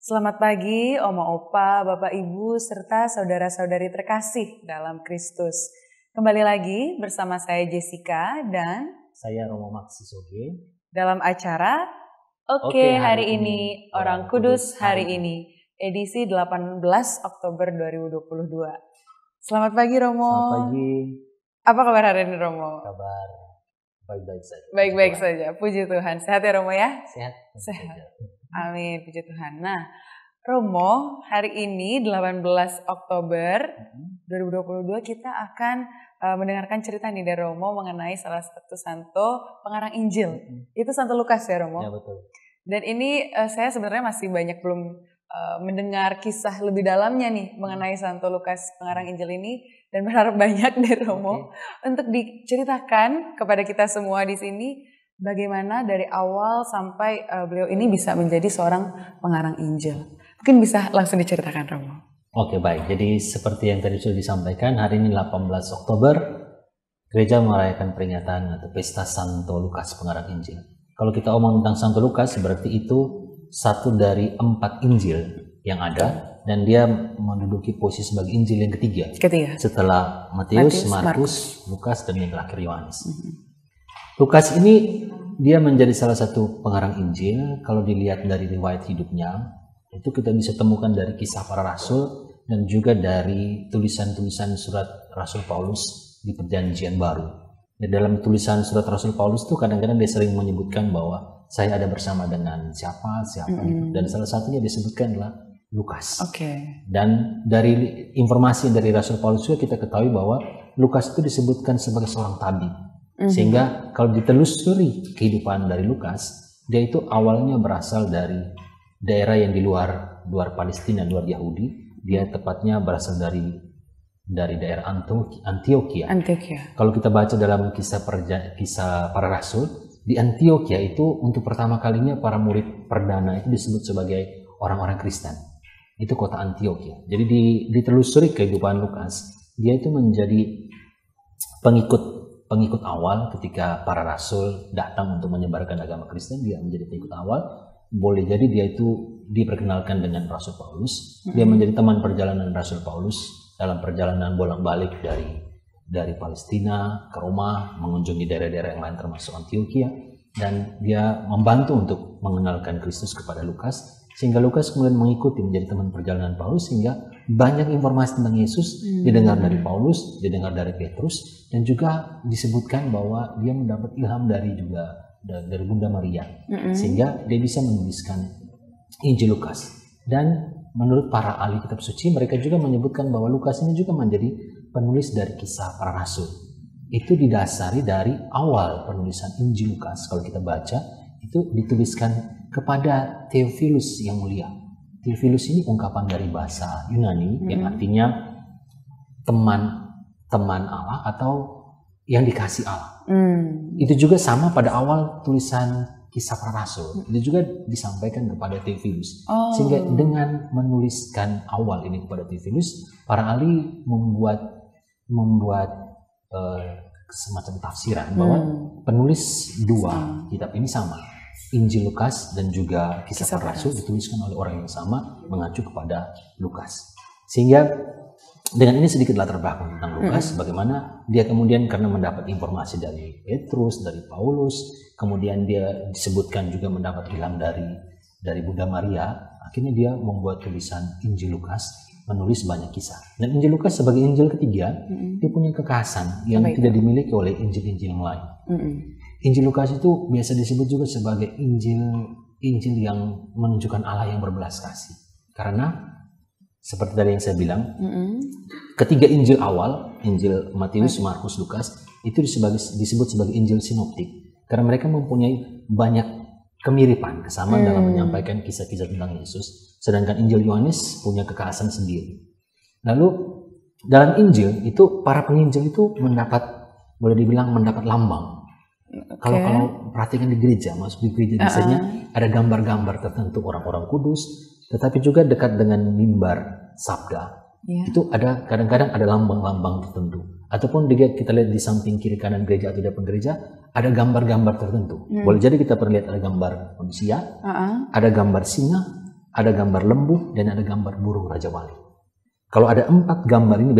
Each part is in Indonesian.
Selamat pagi, Oma Opa, Bapak Ibu, serta saudara-saudari terkasih dalam Kristus. Kembali lagi bersama saya Jessica dan saya Romo Maksi Soge dalam acara Oke hari ini, Orang Kudus hari ini, edisi 18 Oktober 2022. Selamat pagi Romo. Selamat pagi. Apa kabar hari ini Romo? Kabar baik-baik saja. Baik-baik saja, puji Tuhan. Sehat ya Romo ya? Sehat. Amin, puji Tuhan. Nah, Romo, hari ini 18 Oktober 2022 kita akan mendengarkan cerita nih dari Romo mengenai salah satu santo pengarang Injil. Itu Santo Lukas ya Romo? Ya betul. Dan ini saya sebenarnya masih banyak belum mendengar kisah lebih dalamnya nih mengenai Santo Lukas pengarang Injil ini, dan berharap banyak dari Romo untuk diceritakan kepada kita semua di sini bagaimana dari awal sampai beliau ini bisa menjadi seorang pengarang Injil. Mungkin bisa langsung diceritakan Romo. Oke, baik. Jadi seperti yang tadi sudah disampaikan, hari ini 18 Oktober gereja merayakan peringatan atau pesta Santo Lukas pengarang Injil. Kalau kita omong tentang Santo Lukas, berarti itu satu dari 4 Injil yang ada, dan dia menduduki posisi sebagai Injil yang ketiga. Setelah Matius, Markus, Lukas, dan yang terakhir Yohanes. Lukas ini dia menjadi salah satu pengarang Injil. Kalau dilihat dari riwayat hidupnya, itu kita bisa temukan dari kisah para rasul dan juga dari tulisan-tulisan surat Rasul Paulus di Perjanjian Baru. Dan dalam tulisan surat Rasul Paulus itu kadang-kadang dia sering menyebutkan bahwa saya ada bersama dengan siapa gitu. Dan salah satunya disebutkan adalah Lukas. Dan dari informasi dari Rasul Paulus juga kita ketahui bahwa Lukas itu disebutkan sebagai seorang tabib. Sehingga kalau ditelusuri kehidupan dari Lukas, dia itu awalnya berasal dari daerah yang di luar Palestina, luar Yahudi. Dia tepatnya berasal dari daerah Antioquia. Kalau kita baca dalam kisah para rasul, di Antioquia itu untuk pertama kalinya para murid perdana itu disebut sebagai orang-orang Kristen. Itu kota Antioquia. Jadi ditelusuri kehidupan Lukas, dia itu menjadi pengikut awal ketika para rasul datang untuk menyebarkan agama Kristen. Dia menjadi pengikut awal. Boleh jadi dia itu diperkenalkan dengan Rasul Paulus. Dia menjadi teman perjalanan Rasul Paulus dalam perjalanan bolak-balik dari Palestina ke Roma, mengunjungi daerah-daerah yang lain termasuk Antioquia, dan dia membantu untuk mengenalkan Kristus kepada Lukas, sehingga Lukas kemudian mengikuti menjadi teman perjalanan Paulus, sehingga banyak informasi tentang Yesus didengar dari Paulus, didengar dari Petrus, dan juga disebutkan bahwa dia mendapat ilham dari Bunda Maria, sehingga dia bisa menuliskan Injil Lukas. Dan menurut para ahli kitab suci, mereka juga menyebutkan bahwa Lukas ini juga menjadi penulis dari kisah para rasul. Itu didasari dari awal penulisan Injil Lukas. Kalau kita baca, itu dituliskan kepada Theophilus yang mulia. Theophilus ini ungkapan dari bahasa Yunani yang artinya teman Allah atau yang dikasih Allah. Itu juga sama pada awal tulisan kisah para rasul. Itu juga disampaikan kepada Theophilus. Sehingga dengan menuliskan awal ini kepada Theophilus, para ahli membuat semacam tafsiran bahwa penulis dua kitab ini sama. Injil Lukas dan juga kisah para rasul dituliskan oleh orang yang sama, mengacu kepada Lukas. Sehingga dengan ini sedikit latar belakang tentang Lukas, bagaimana dia kemudian karena mendapat informasi dari Petrus, dari Paulus, kemudian dia disebutkan juga mendapat ilham dari Bunda Maria, akhirnya dia membuat tulisan Injil Lukas, menulis banyak kisah. Dan Injil Lukas sebagai Injil ketiga, dia punya kekhasan yang tidak dimiliki oleh Injil-Injil yang lain. Injil Lukas itu biasa disebut juga sebagai Injil yang menunjukkan Allah yang berbelas kasih. Karena seperti tadi yang saya bilang, ketiga Injil awal, Injil Matius, Markus, Lukas, itu disebut sebagai Injil sinoptik. Karena mereka mempunyai banyak kemiripan, kesamaan dalam menyampaikan kisah-kisah tentang Yesus. Sedangkan Injil Yohanes punya kekhasan sendiri. Lalu dalam Injil itu para penginjil itu boleh dibilang mendapat lambang. Kalau perhatikan di gereja, masuk di gereja biasanya ada gambar-gambar tertentu orang-orang kudus, tetapi juga dekat dengan mimbar sabda. Itu ada kadang-kadang ada lambang-lambang tertentu. Ataupun kita lihat di samping kiri kanan gereja atau depan gereja ada gambar-gambar tertentu. Boleh jadi kita perlihat ada gambar manusia, ada gambar singa, ada gambar lembu, dan ada gambar burung Raja Wali. Kalau ada 4 gambar ini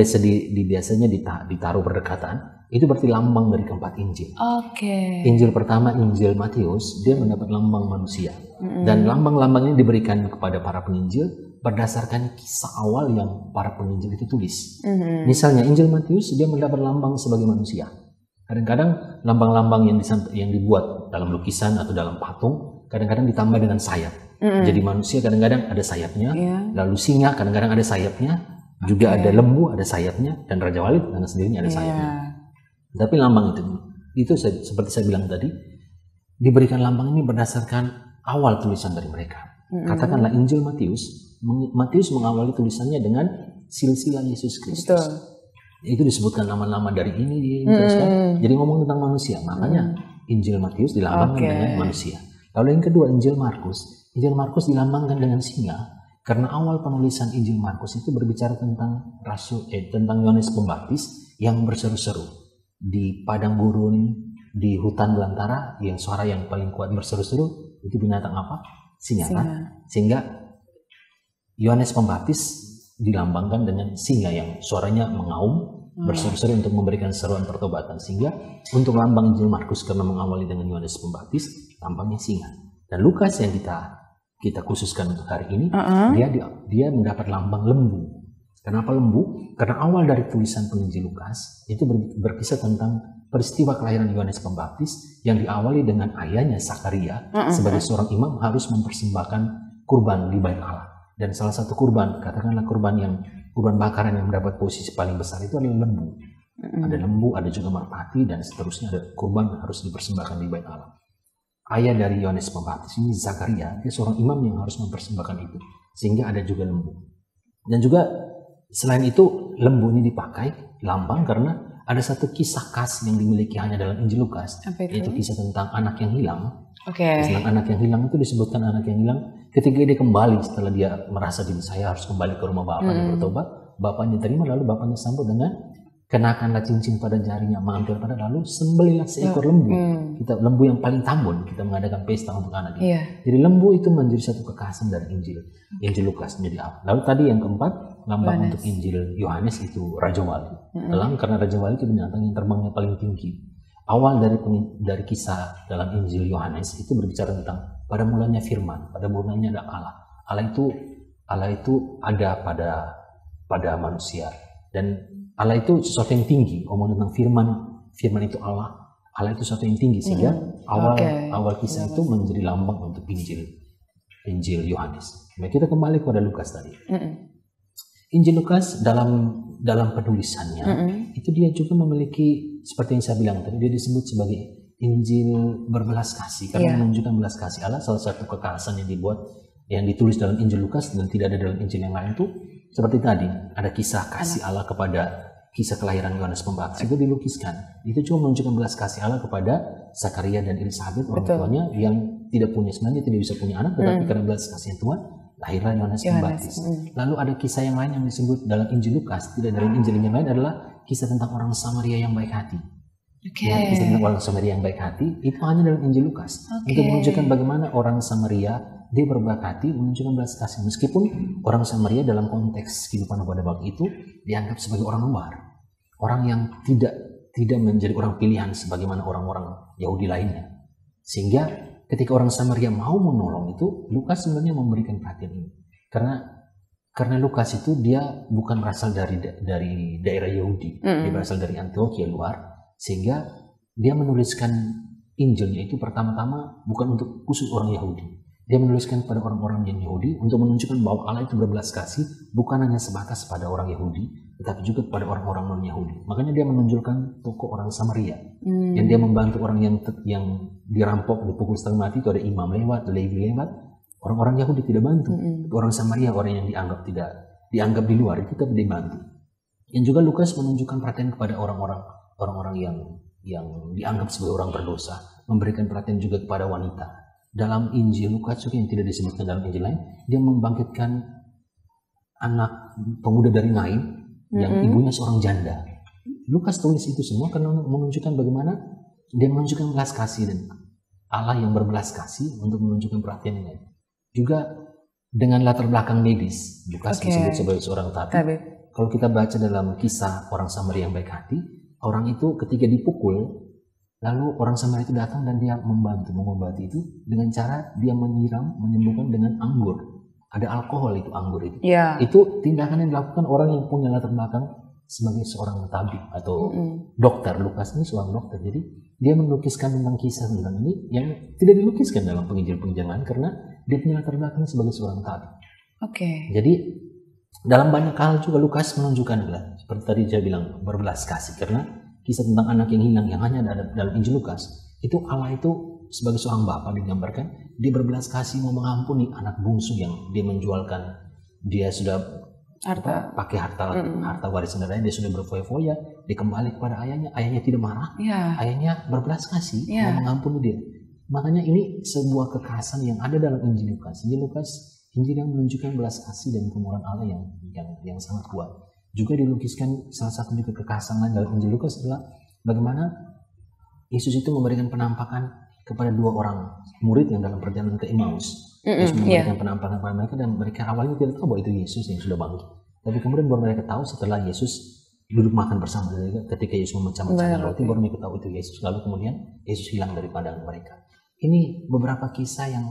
biasanya ditaruh berdekatan, itu berarti lambang dari keempat Injil. Injil pertama, Injil Matius, dia mendapat lambang manusia. Dan lambang-lambang ini diberikan kepada para penginjil berdasarkan kisah awal yang para penginjil itu tulis. Misalnya Injil Matius, dia mendapat lambang sebagai manusia. Kadang-kadang lambang-lambang yang dibuat dalam lukisan atau dalam patung, kadang-kadang ditambah dengan sayap. Jadi manusia kadang-kadang ada sayapnya, lalu singa kadang-kadang ada sayapnya, juga ada lembu ada sayapnya, dan Raja Wali dengan sendirinya ada sayapnya. Tapi lambang itu seperti saya bilang tadi, diberikan lambang ini berdasarkan awal tulisan dari mereka. Katakanlah Injil Matius mengawali tulisannya dengan silsilah Yesus Kristus. Itu disebutkan nama-nama dari ini terus kan. Jadi ngomong tentang manusia. Makanya Injil Matius dilambangkan dengan manusia. Lalu yang kedua, Injil Markus dilambangkan dengan singa. Karena awal penulisan Injil Markus itu berbicara tentang tentang Yohanes Pembaptis yang berseru-seru di padang gurun, di hutan belantara, yang suara yang paling kuat berseru-seru itu binatang apa? Singa. Kan? Sehingga Yohanes Pembaptis dilambangkan dengan singa yang suaranya mengaum, berseru-seru untuk memberikan seruan pertobatan. Sehingga untuk lambang Injil Markus karena mengawali dengan Yohanes Pembaptis, tampaknya singa. Dan Lukas yang kita khususkan untuk hari ini, dia mendapat lambang lembu. Kenapa lembu? Karena awal dari tulisan penginjil Lukas itu berkisah tentang peristiwa kelahiran Yohanes Pembaptis yang diawali dengan ayahnya Zakaria sebagai seorang imam harus mempersembahkan kurban di bait Allah. Dan salah satu kurban, katakanlah kurban bakaran yang mendapat posisi paling besar itu adalah lembu. Ada lembu, ada juga merpati, dan seterusnya ada kurban yang harus dipersembahkan di bait Allah. Ayah dari Yohanes Pembaptis ini Zakaria, dia seorang imam yang harus mempersembahkan itu, sehingga ada juga lembu. Dan juga selain itu lembu ini dipakai lambang karena ada satu kisah khas yang dimiliki hanya dalam Injil Lukas, yaitu kisah tentang anak yang hilang. Tentang anak yang hilang itu disebutkan anak yang hilang ketika dia kembali setelah dia merasa diri saya harus kembali ke rumah bapaknya bertobat, bapaknya terima, lalu bapaknya sambut dengan kenakanlah cincin pada jarinya, mengambil pada, lalu sembelihlah seekor lembu. Lembu yang paling tambun, kita mengadakan pesta untuk anak itu. Jadi lembu itu menjadi satu kekhasan dari Injil Lukas menjadi apa? Lalu tadi yang keempat, lambang untuk Injil Yohanes itu Raja Wali. Karena Raja Wali itu binatang yang terbangnya paling tinggi. Awal dari kisah dalam Injil Yohanes itu berbicara tentang pada mulanya firman, pada mulanya ada Allah. Allah itu ada pada manusia, dan Allah itu sesuatu yang tinggi. Omong tentang firman itu Allah itu sesuatu yang tinggi, sehingga awal kisah itu menjadi lambang untuk Injil Yohanes. Nah, kita kembali kepada Lukas tadi. Injil Lukas dalam penulisannya itu dia juga memiliki, seperti yang saya bilang tadi, dia disebut sebagai Injil berbelas kasih karena menunjukkan belas kasih Allah. Salah satu kekhasan yang ditulis dalam Injil Lukas dan tidak ada dalam Injil yang lain itu seperti tadi, ada kisah kasih Allah kepada kisah kelahiran Yohanes Pembaptis itu dilukiskan. Itu cuma menunjukkan belas kasih Allah kepada Zakaria dan Elisabet, orang tuanya yang tidak bisa punya anak, tetapi karena belas kasih Tuhan lahirlah Yohanes Pembaptis. Lalu ada kisah yang lain yang disebut dalam Injil Lukas, tidak dalam Injil yang lain, adalah kisah tentang orang Samaria yang baik hati. Kisah tentang orang Samaria yang baik hati itu hanya dalam Injil Lukas untuk menunjukkan bagaimana orang Samaria dia berbaik hati, menunjukkan belas kasih, meskipun orang Samaria dalam konteks kehidupan pada waktu itu dianggap sebagai orang luar, orang yang tidak menjadi orang pilihan sebagaimana orang-orang Yahudi lainnya. Sehingga ketika orang Samaria mau menolong itu, Lukas sebenarnya memberikan perhatian ini, karena Lukas itu dia bukan berasal dari daerah Yahudi, dia berasal dari Antioquia luar, sehingga dia menuliskan Injilnya itu pertama-tama bukan untuk khusus orang Yahudi. Dia menuliskan pada orang-orang yang Yahudi untuk menunjukkan bahwa Allah itu berbelas kasih bukan hanya sebatas pada orang Yahudi, tetapi juga pada orang-orang non-Yahudi. Makanya dia menunjukkan tokoh orang Samaria yang dia membantu orang yang dirampok, dipukul setengah mati, itu ada imam lewat, Lewi lewat. Orang-orang Yahudi tidak bantu. Orang Samaria, orang yang dianggap di luar, itu tetap dibantu. Yang juga Lukas menunjukkan perhatian kepada orang-orang yang dianggap sebagai orang berdosa, memberikan perhatian juga kepada wanita. Dalam Injil Lukas juga yang tidak disebutkan dalam Injil lain, dia membangkitkan anak pemuda dari Nain yang ibunya seorang janda. Lukas tulis itu semua karena menunjukkan bagaimana dia menunjukkan belas kasih dan Allah yang berbelas kasih untuk menunjukkan perhatiannya. Juga dengan latar belakang medis. Lukas disebut sebagai seorang tabib. Kalau kita baca dalam kisah orang Samaria yang baik hati, orang itu ketika dipukul, lalu orang Samaria itu datang dan dia mengobati itu dengan cara dia menyembuhkan dengan anggur. Ada alkohol itu, anggur itu. Itu tindakan yang dilakukan orang yang punya latar belakang sebagai seorang tabib atau dokter. Lukas ini seorang dokter, jadi dia melukiskan tentang kisah tentang ini yang tidak dilukiskan dalam penginjil-penginjil lain karena dia punya latar belakang sebagai seorang tabib. Jadi dalam banyak hal juga Lukas menunjukkan, seperti tadi saya bilang, berbelas kasih, karena kisah tentang anak yang hilang yang hanya ada dalam Injil Lukas, itu Allah itu sebagai seorang bapa digambarkan, dia berbelas kasih mau mengampuni anak bungsu yang dia menjualkan, dia sudah pakai harta warisan darahnya, dia sudah berfoya-foya, dia kembali kepada ayahnya tidak marah, ayahnya berbelas kasih mau mengampuni dia. Makanya ini sebuah kekhasan yang ada dalam Injil Lukas. Injil yang menunjukkan belas kasih dan kemurahan Allah yang sangat kuat. Juga dilukiskan salah satu juga kekhasan lain dalam Injil Lukas adalah bagaimana Yesus itu memberikan penampakan kepada dua orang murid yang dalam perjalanan ke Emmaus. Yesus memberikan penampakan kepada mereka dan mereka awalnya tidak tahu bahwa itu Yesus yang sudah bangkit. Tapi kemudian baru mereka tahu setelah Yesus duduk makan bersama mereka, ketika Yesus memecah-mecahkan roti, baru mereka tahu itu Yesus. Lalu kemudian Yesus hilang dari pandangan mereka. Ini beberapa kisah yang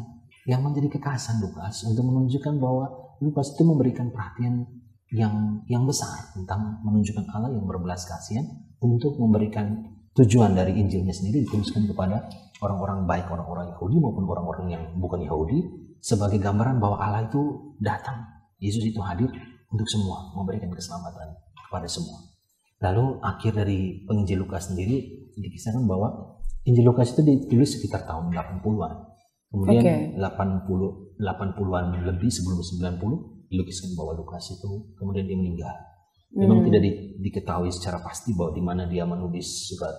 menjadi kekhasan Lukas untuk menunjukkan bahwa Lukas itu memberikan perhatian yang besar tentang menunjukkan Allah yang berbelas kasihan untuk memberikan tujuan dari Injilnya sendiri dituliskan kepada orang-orang baik, orang-orang Yahudi maupun orang-orang yang bukan Yahudi, sebagai gambaran bahwa Allah itu datang, Yesus itu hadir untuk semua, memberikan keselamatan kepada semua. Lalu akhir dari penginjil Lukas sendiri dikisahkan bahwa Injil Lukas itu ditulis sekitar tahun 80-an. Kemudian 80-an lebih sebelum 90 dilukiskan bahwa Lukas itu kemudian dia meninggal. Memang tidak diketahui secara pasti bahwa di mana dia menulis surat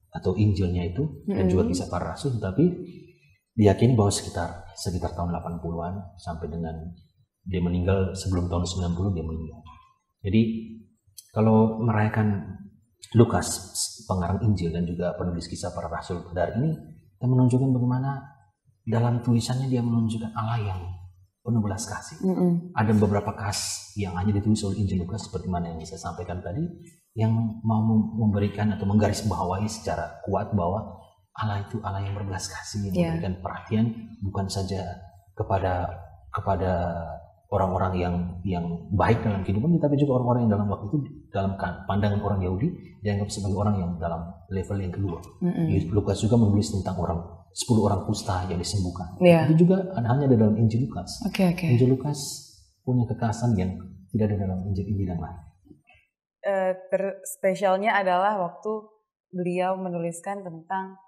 atau Injilnya itu dan juga kisah para rasul, tapi diyakini bahwa sekitar tahun 80-an sampai dengan dia meninggal sebelum tahun 90 dia meninggal. Jadi kalau merayakan Lukas pengarang Injil dan juga penulis kisah para rasul pada hari ini, kita menunjukkan bagaimana dalam tulisannya dia menunjukkan Allah yang penuh belas kasih. Ada beberapa kas yang hanya ditulis oleh Injil Lukas seperti mana yang saya sampaikan tadi, yang mau memberikan atau menggarisbawahi secara kuat bahwa Allah itu Allah yang berbelas kasih, yang memberikan perhatian bukan saja kepada orang-orang yang baik dalam kehidupan, tapi juga orang-orang yang dalam waktu itu dalam pandangan orang Yahudi dianggap sebagai orang yang dalam level yang kedua. Lukas juga menulis tentang 10 orang kusta yang disembuhkan. Itu juga hanya ada dalam Injil Lukas. Injil Lukas punya kekhasan yang tidak ada dalam Injil yang lain. Terspesialnya adalah waktu beliau menuliskan tentang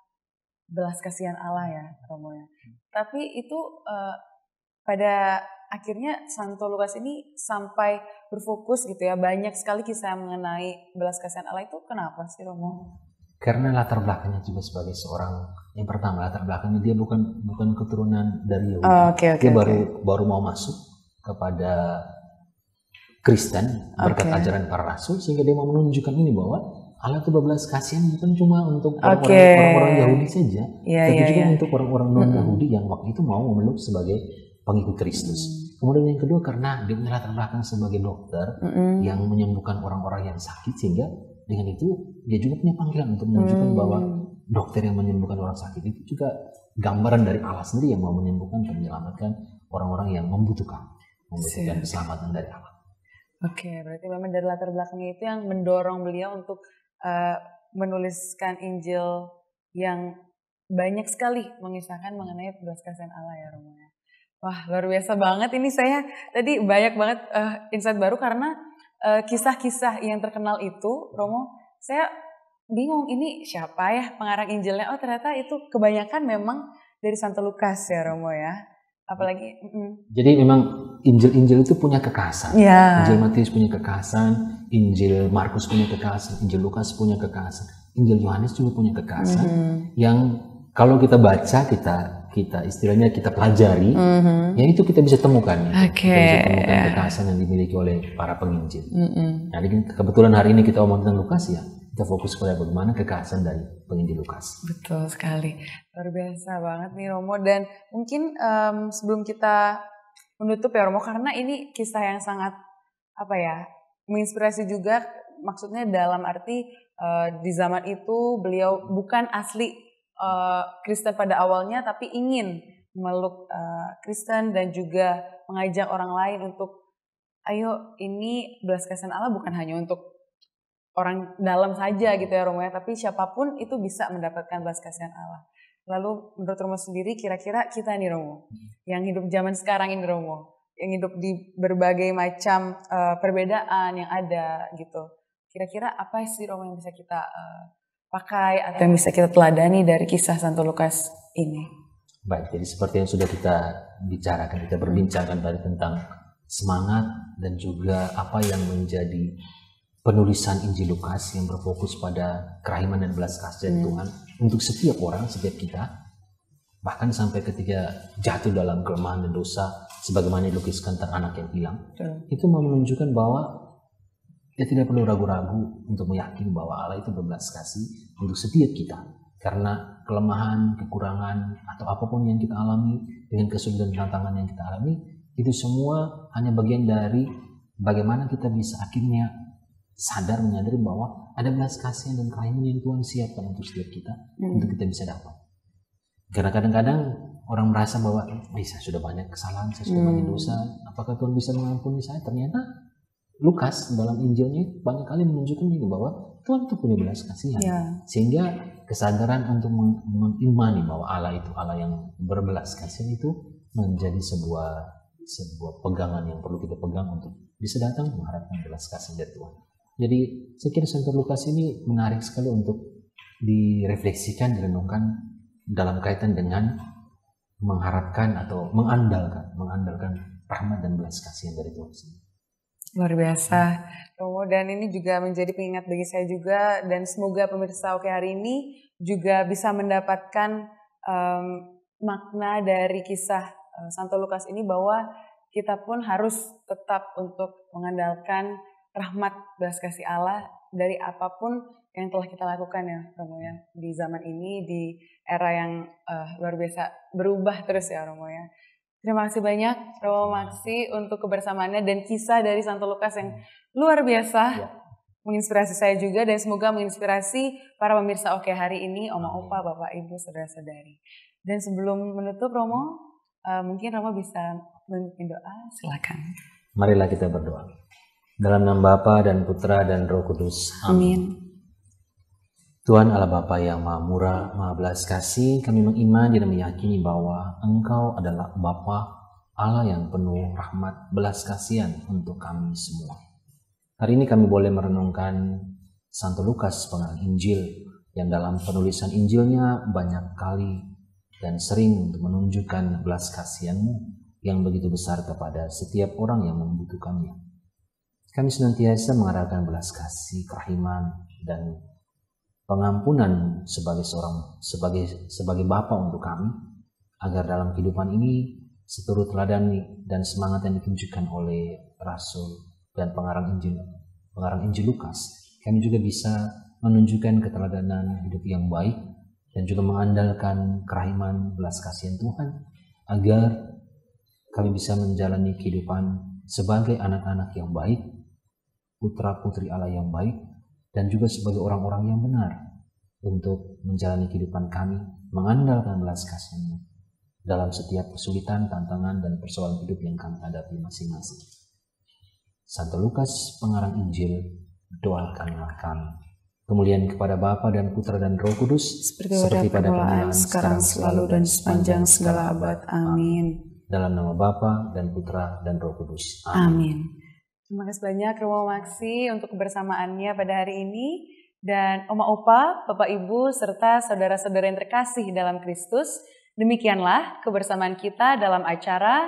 belas kasihan Allah ya, Romo ya. Tapi itu pada akhirnya Santo Lukas ini sampai berfokus gitu ya, banyak sekali kisah mengenai belas kasihan Allah itu. Kenapa sih, Romo? Karena latar belakangnya juga sebagai seorang, yang pertama latar belakangnya dia bukan keturunan dari Yahudi. Dia baru mau masuk kepada Kristen berkat ajaran para rasul, sehingga dia mau menunjukkan ini bahwa Allah itu berbelas kasihan bukan cuma untuk orang-orang Yahudi saja, tapi juga untuk orang-orang non-Yahudi yang waktu itu mau memeluk sebagai pengikut Kristus. Kemudian yang kedua, karena dia punya latar belakang sebagai dokter yang menyembuhkan orang-orang yang sakit, sehingga dengan itu dia juga punya panggilan untuk menunjukkan bahwa dokter yang menyembuhkan orang sakit itu juga gambaran dari Allah sendiri yang mau menyembuhkan dan menyelamatkan orang-orang yang membutuhkan keselamatan dari Allah. Berarti memang dari latar belakangnya itu yang mendorong beliau untuk menuliskan Injil yang banyak sekali mengisahkan mengenai belas kasihan Allah ya, Romo ya. Wah, luar biasa banget ini, saya tadi banyak banget insight baru karena kisah-kisah yang terkenal itu, Romo, saya bingung ini siapa ya pengarang Injilnya. Oh, ternyata itu kebanyakan memang dari Santo Lukas ya, Romo ya. Apalagi jadi memang Injil itu punya kekhasan. Injil Matius punya kekhasan, Injil Markus punya kekhasan, Injil Lukas punya kekhasan, Injil Yohanes juga punya kekhasan yang kalau kita baca, kita istilahnya kita pelajari, ya itu kita bisa temukan. Kita bisa temukan kekhasan yang dimiliki oleh para penginjil. Jadi kebetulan hari ini kita omong tentang Lukas ya, kita fokus pada bagaimana kekhasan dari penginjil Lukas. Betul sekali, luar biasa banget nih Romo. Dan mungkin sebelum kita menutup ya Romo, karena ini kisah yang sangat menginspirasi juga. Maksudnya dalam arti di zaman itu beliau bukan asli Kristen pada awalnya, tapi ingin meluk Kristen dan juga mengajak orang lain untuk ayo, ini belas kasihan Allah bukan hanya untuk orang dalam saja gitu ya Romo ya, tapi siapapun itu bisa mendapatkan belas kasihan Allah. Lalu menurut Romo sendiri, kira-kira kita nih Romo, yang hidup zaman sekarang ini Romo, yang hidup di berbagai macam perbedaan yang ada gitu, kira-kira apa sih Romo yang bisa kita pakai atau yang bisa kita teladani dari kisah Santo Lukas ini? Baik, jadi seperti yang sudah kita bicarakan, kita berbincangkan tadi tentang semangat dan juga apa yang menjadi penulisan Injil Lukas yang berfokus pada kerahiman dan belas kasihan Tuhan untuk setiap orang, setiap kita, bahkan sampai ketika jatuh dalam kelemahan dan dosa, sebagaimana dilukiskan tentang anak yang hilang. Itu menunjukkan bahwa kita tidak perlu ragu-ragu untuk meyakini bahwa Allah itu berbelas kasih untuk setiap kita. Karena kelemahan, kekurangan, atau apapun yang kita alami, dengan kesulitan dan tantangan yang kita alami, itu semua hanya bagian dari bagaimana kita bisa akhirnya sadar, menyadari bahwa ada belas kasihan dan kerahiman yang Tuhan siapkan untuk setiap kita, untuk kita bisa dapat. Karena kadang-kadang orang merasa bahwa saya sudah banyak kesalahan, saya sudah banyak dosa, apakah Tuhan bisa mengampuni saya? Ternyata Lukas dalam Injilnya banyak kali menunjukkan ini bahwa Tuhan itu punya belas kasihan, sehingga kesadaran untuk mengimani bahwa Allah itu Allah yang berbelas kasihan itu menjadi sebuah pegangan yang perlu kita pegang untuk bisa datang mengharapkan belas kasihan dari Tuhan. Jadi saya kira Santo Lukas ini menarik sekali untuk direfleksikan, direnungkan dalam kaitan dengan mengharapkan atau mengandalkan rahmat dan belas kasihan dari Tuhan sendiri. Luar biasa Romo, dan ini juga menjadi pengingat bagi saya juga, dan semoga pemirsa Oke Hari ini juga bisa mendapatkan makna dari kisah Santo Lukas ini, bahwa kita pun harus tetap untuk mengandalkan rahmat belas kasih Allah dari apapun yang telah kita lakukan ya Romo ya, di zaman ini, di era yang luar biasa berubah terus ya Romo ya. Terima kasih banyak Romo Maksi untuk kebersamaannya dan kisah dari Santo Lukas yang luar biasa menginspirasi saya juga, dan semoga menginspirasi para pemirsa Oke Hari ini, Oma Opa, Bapak Ibu, Saudara-saudari. Dan sebelum menutup Romo, mungkin Romo bisa memimpin doa, silakan. Marilah kita berdoa. Dalam nama Bapa dan Putra dan Roh Kudus. Amin. Tuhan Allah Bapa yang Maha Murah, Maha Belas Kasih, kami mengimani dan meyakini bahwa Engkau adalah Bapa Allah yang penuh rahmat belas kasihan untuk kami semua. Hari ini kami boleh merenungkan Santo Lukas pengarang Injil, yang dalam penulisan Injilnya banyak kali dan sering untuk menunjukkan belas kasihan-Mu yang begitu besar kepada setiap orang yang membutuhkannya. Kami senantiasa mengharapkan belas kasih, kerahiman, dan pengampunan sebagai Bapa untuk kami, agar dalam kehidupan ini seturut teladan dan semangat yang ditunjukkan oleh Rasul dan pengarang Injil Lukas, kami juga bisa menunjukkan keteladanan hidup yang baik dan juga mengandalkan kerahiman belas kasihan Tuhan, agar kami bisa menjalani kehidupan sebagai anak-anak yang baik, putra-putri Allah yang baik, dan juga sebagai orang-orang yang benar untuk menjalani kehidupan kami, mengandalkan belas kasih-Mu dalam setiap kesulitan, tantangan, dan persoalan hidup yang kami hadapi masing-masing. Santo Lukas, pengarang Injil, doakanlah kami. Kemuliaan kepada Bapa dan Putra dan Roh Kudus, seperti pada permulaan, sekarang, selalu, dan sepanjang segala abad. Amin. Dalam nama Bapa dan Putra dan Roh Kudus. Amin. Terima kasih banyak Romo Maksi untuk kebersamaannya pada hari ini, dan Oma Opa, Bapak Ibu, serta saudara-saudara yang terkasih dalam Kristus. Demikianlah kebersamaan kita dalam acara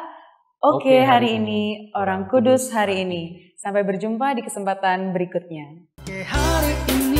Oke Hari Ini, Orang Kudus Hari Ini. Sampai berjumpa di kesempatan berikutnya. Oke Hari Ini.